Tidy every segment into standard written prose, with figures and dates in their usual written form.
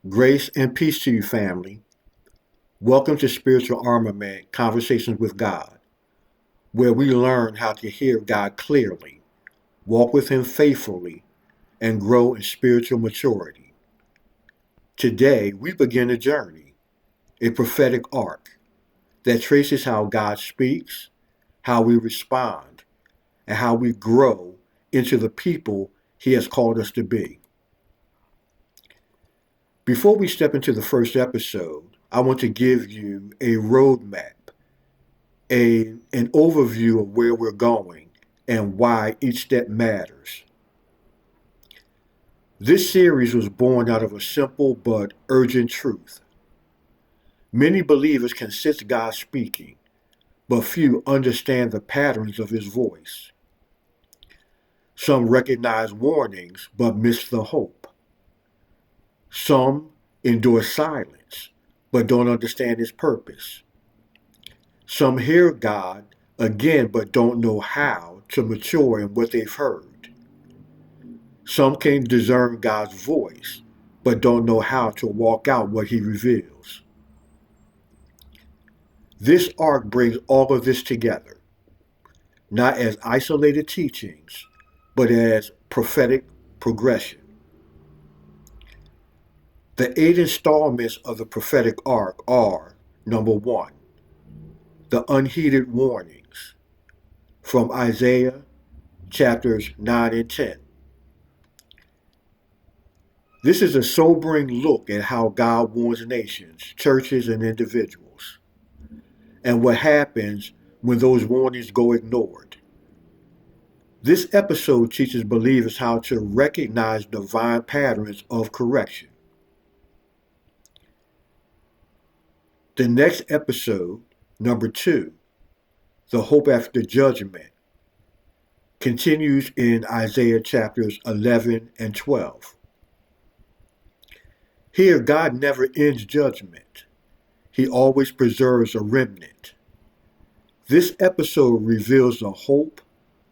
Grace and peace to you, family. Welcome to Spiritual Armament Conversations with God, where we learn how to hear God clearly, walk with Him faithfully, and grow in spiritual maturity. Today, we begin a journey, a prophetic arc that traces how God speaks, how we respond, and how we grow into the people He has called us to be. Before we step into the first episode, I want to give you a roadmap, an overview of where we're going and why each step matters. This series was born out of a simple but urgent truth. Many believers can sense God speaking, but few understand the patterns of His voice. Some recognize warnings but miss the hope. Some endure silence but don't understand His purpose. Some hear God again but don't know how to mature in what they've heard. Some can discern God's voice, but don't know how to walk out what He reveals. This arc brings all of this together, not as isolated teachings, but as prophetic progression. The 8 installments of the prophetic arc are: number 1, the unheeded warnings from Isaiah chapters 9 and 10. This is a sobering look at how God warns nations, churches, and individuals, and what happens when those warnings go ignored. This episode teaches believers how to recognize divine patterns of correction. The next episode, number 2, the hope after judgment, continues in Isaiah chapters 11 and 12. Here, God never ends judgment. He always preserves a remnant. This episode reveals the hope,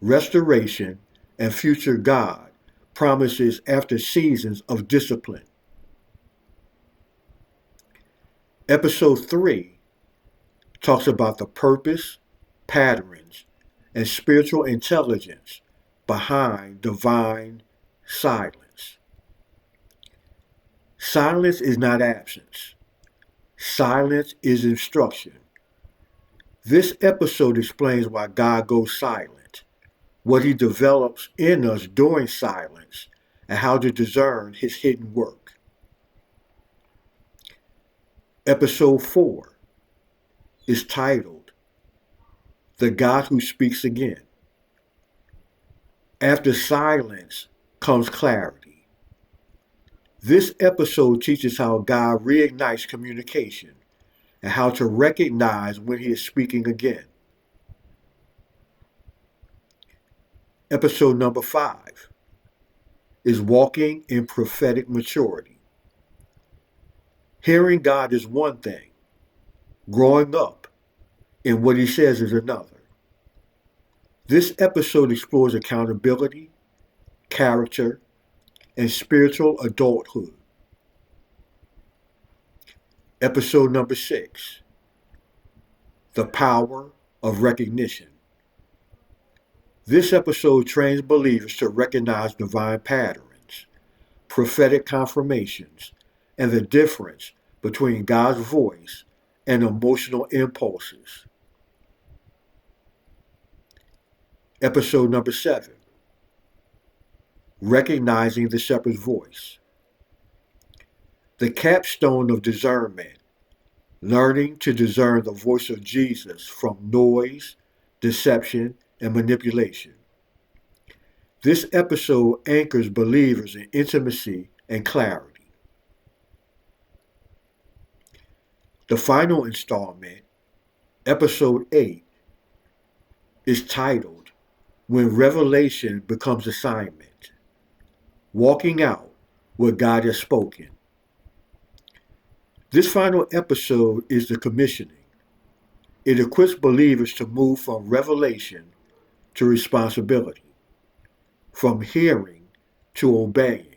restoration, and future God promises after seasons of discipline. Episode 3 talks about the purpose, patterns, and spiritual intelligence behind divine silence. Silence is not absence. Silence is instruction. This episode explains why God goes silent, what He develops in us during silence, and how to discern His hidden work. Episode 4 is titled The God Who Speaks Again. After silence comes clarity. This episode teaches how God reignites communication and how to recognize when He is speaking again. Episode number 5 is Walking in Prophetic Maturity. Hearing God is one thing. Growing up in what He says is another. This episode explores accountability, character, and spiritual adulthood. Episode number 6, The Power of Recognition. This episode trains believers to recognize divine patterns, prophetic confirmations, and the difference between God's voice and emotional impulses. Episode number 7, Recognizing the Shepherd's Voice. The capstone of discernment, learning to discern the voice of Jesus from noise, deception, and manipulation. This episode anchors believers in intimacy and clarity. The final installment, episode 8, is titled When Revelation Becomes Assignment, Walking Out What God Has Spoken. This final episode is the commissioning. It equips believers to move from revelation to responsibility, from hearing to obeying,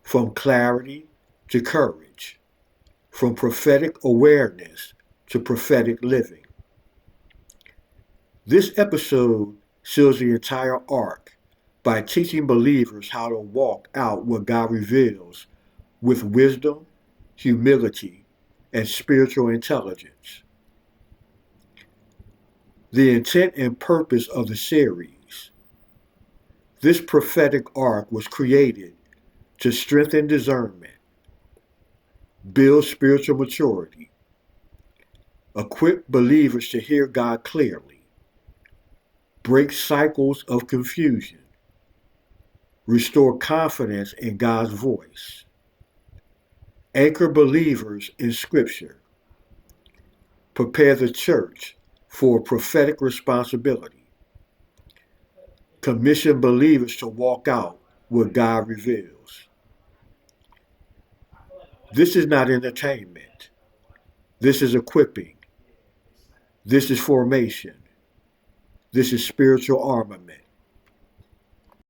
from clarity to courage, from prophetic awareness to prophetic living. This episode seals the entire arc by teaching believers how to walk out what God reveals with wisdom, humility, and spiritual intelligence. The intent and purpose of the series. This prophetic arc was created to strengthen discernment, build spiritual maturity, equip believers to hear God clearly, break cycles of confusion, restore confidence in God's voice, anchor believers in Scripture, prepare the church for prophetic responsibility, commission believers to walk out what God reveals. This is not entertainment. This is equipping. This is formation. This is spiritual armament.